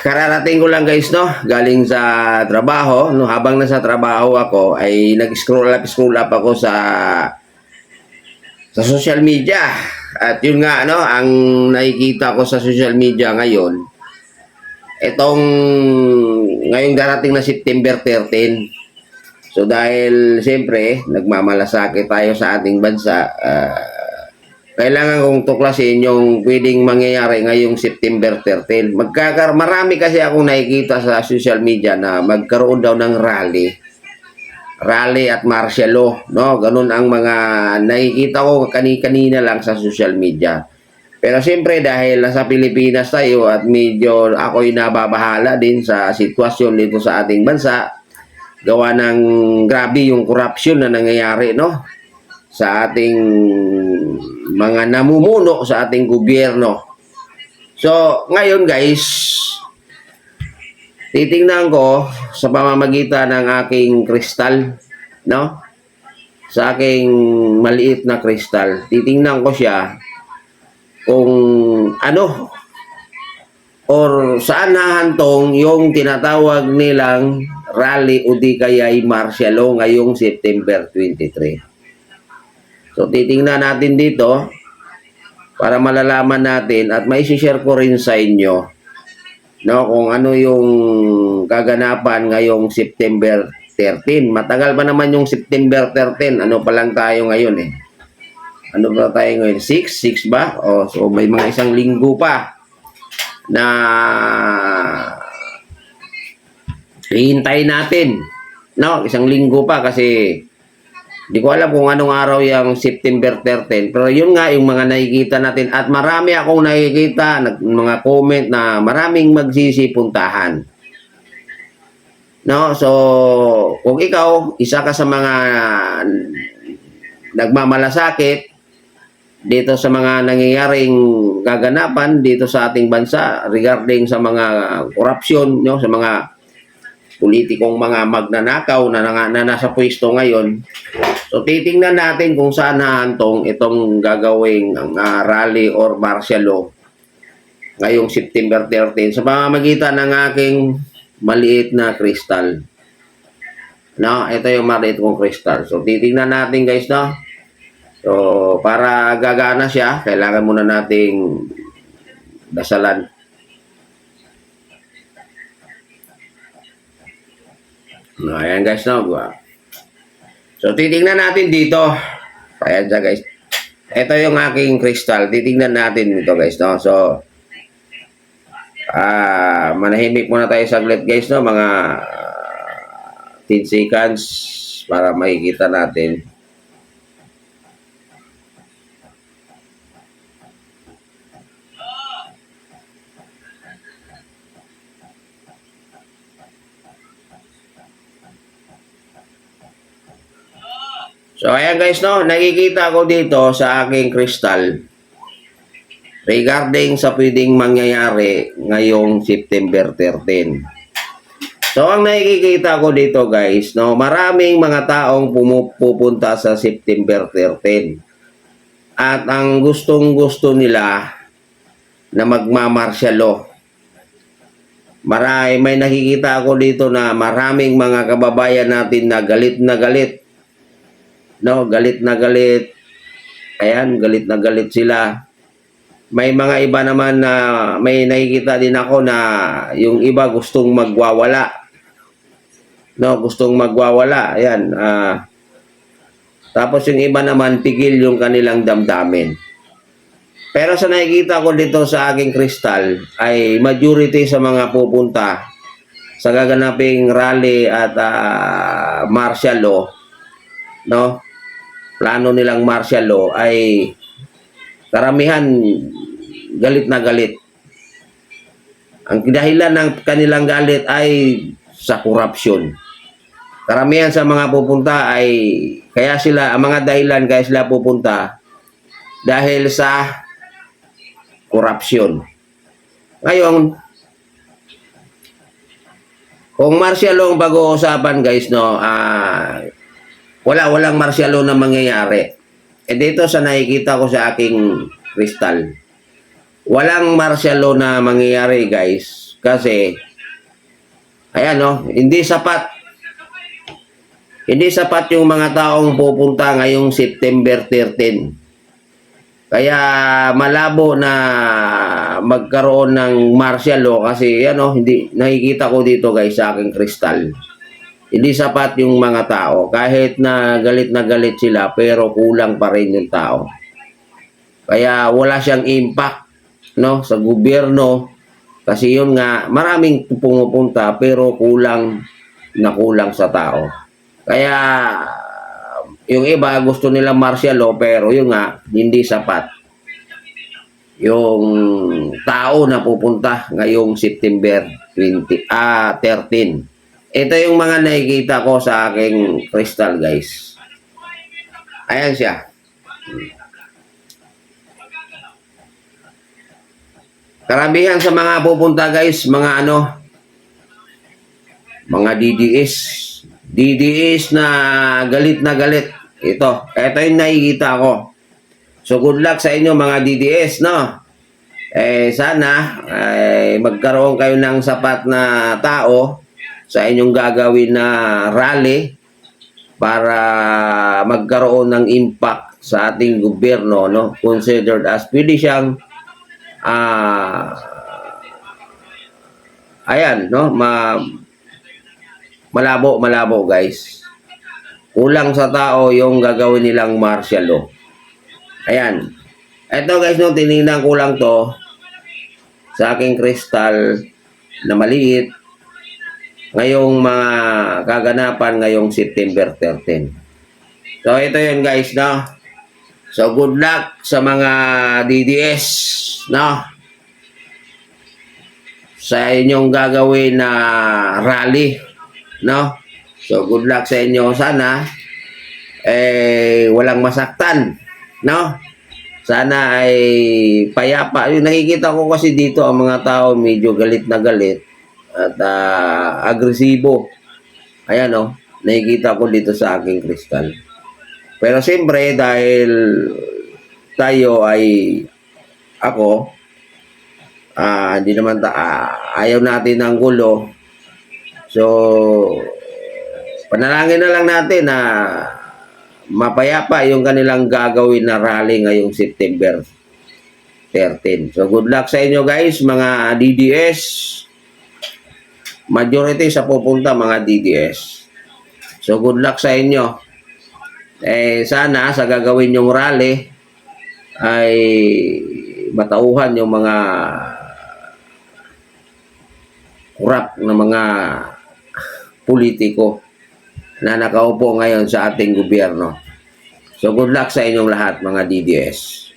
Kararating ko lang guys, no, galing sa trabaho, no, habang nasa trabaho ako ay scroll up ako sa social media. At yun nga, no, ang nakikita ko sa social media ngayon, itong ngayong darating na September 13. So dahil siyempre nagmamalasakit tayo sa ating bansa, kailangan kong tuklasin yung pwedeng mangyayari ngayong September 13. Marami kasi akong nakikita sa social media na magkaroon daw ng rally at martial law, no? Ganun ang mga nakikita ko kanina lang sa social media. Pero siyempre dahil nasa Pilipinas tayo at medyo ako'y nababahala din sa sitwasyon dito sa ating bansa, gawa ng grabe yung corruption na nangyayari, no? Sa ating mga namumuno sa ating gobyerno. So, ngayon guys, titingnan ko sa pamamagitan ng aking kristal, no? Sa aking maliit na kristal, titingnan ko siya kung ano or saan nahantong yung tinatawag nilang rally o di kaya'y martial law ngayong September 23. So, titingnan natin dito para malalaman natin at may share ko rin sa inyo, no, kung ano yung kaganapan ngayong September 13. Matagal pa naman yung September 13. Ano pa lang tayo ngayon eh. Ano pa tayo ngayon? 6 ba? O, so may mga isang linggo pa na hihintayin natin. No, isang linggo pa kasi di ko alam kung anong araw yung September 13. Pero yun nga yung mga nakikita natin. At marami akong nakikita, mga comment na maraming magsisipuntahan. No? So, kung ikaw, isa ka sa mga nagmamalasakit dito sa mga nangyayaring gaganapan dito sa ating bansa regarding sa mga korupsyon, no? Sa mga politikong mga magnanakaw na nasa pwesto ngayon. So, titingnan natin kung saan nahantong itong gagawing rally or martial law ngayong September 13 sa pamamagitan ng aking maliit na kristal. No, ito yung maliit kong kristal. So, titingnan natin guys, no? So, para gagana siya, kailangan muna nating dasalan. No, ayan guys, no? So, titingnan natin dito. Ayan siya guys. Ito yung aking kristal. Titingnan natin ito guys, no? So, manahimik muna tayo saglit guys, no? Mga 10 seconds para makikita natin. So, ayan guys, no? Nakikita ko dito sa aking kristal regarding sa pwedeng mangyayari ngayong September 13. So, ang nakikita ko dito guys, no? Maraming mga taong pumupunta sa September 13. At ang gustong-gusto nila na magmamartial law. May nakikita ako dito na maraming mga kababayan natin na galit na galit. No, galit na galit. Ayan, galit na galit sila. May mga iba naman na may nakikita din ako na yung iba gustong magwawala. No, gustong magwawala. Ayan. Tapos yung iba naman tigil yung kanilang damdamin. Pero sa nakikita ko dito sa aking kristal ay majority sa mga pupunta sa gaganaping rally at martial law, no? Plano nilang martial law ay karamihan galit na galit. Ang dahilan ng kanilang galit ay sa korupsyon. Karamihan sa mga pupunta ay ang mga dahilan kaya sila pupunta dahil sa korupsyon. Ngayon, kung martial law ang pag-uusapan guys, no, walang martial law na mangyayari. Dito sa nakikita ko sa aking kristal, walang martial law na mangyayari guys Kasi, ayan no, hindi sapat. Hindi sapat yung mga taong pupunta ngayong September 13. Kaya malabo na magkaroon ng martial law kasi ano, hindi nakikita ko dito guys sa aking kristal. Hindi sapat yung mga tao kahit na galit sila pero kulang pa rin yung tao. Kaya wala siyang impact no sa gobyerno kasi yun nga maraming pumupunta pero kulang sa tao. Kaya yung iba gusto nila martial law pero yun nga hindi sapat yung tao na pupunta ngayong September 13. Ito yung mga nakikita ko sa aking crystal guys. Ayan siya. Karamihan sa mga pupunta guys, mga mga DDS. DDS na galit. Ito yung nakikita ko. So good luck sa inyo mga DDS, no? Sana magkaroon kayo ng sapat na tao sa inyong gagawin na rally para magkaroon ng impact sa ating gobyerno, no? Considered as pwede siyang ayan, no? Malabo guys. Kulang sa tao yung gagawin nilang martial law. Ayan. Ito guys, no, tinignan ko lang to sa aking kristal na maliit ngayong mga kaganapan ngayong September 13. So ito yun guys, no. So good luck sa mga DDS, no. Sa inyong gagawin na rally, no. So good luck sa inyo, sana walang masaktan, no. Sana ay payapa. Yung nakikita ko kasi dito ang mga tao medyo galit at agresibo. Ayan oh, nakikita ko dito sa aking kristal. Pero siyempre dahil tayo ay hindi naman ayaw natin ng gulo. So panalangin na lang natin na mapayapa yung kanilang gagawin na rally ngayong September 13. So good luck sa inyo guys, mga DDS. Majority sa pupunta mga DDS. So good luck sa inyo. Sana sa gagawin yung rally ay matauhan yung mga kurap na mga politiko na nakaupo ngayon sa ating gobyerno. So good luck sa inyong lahat mga DDS.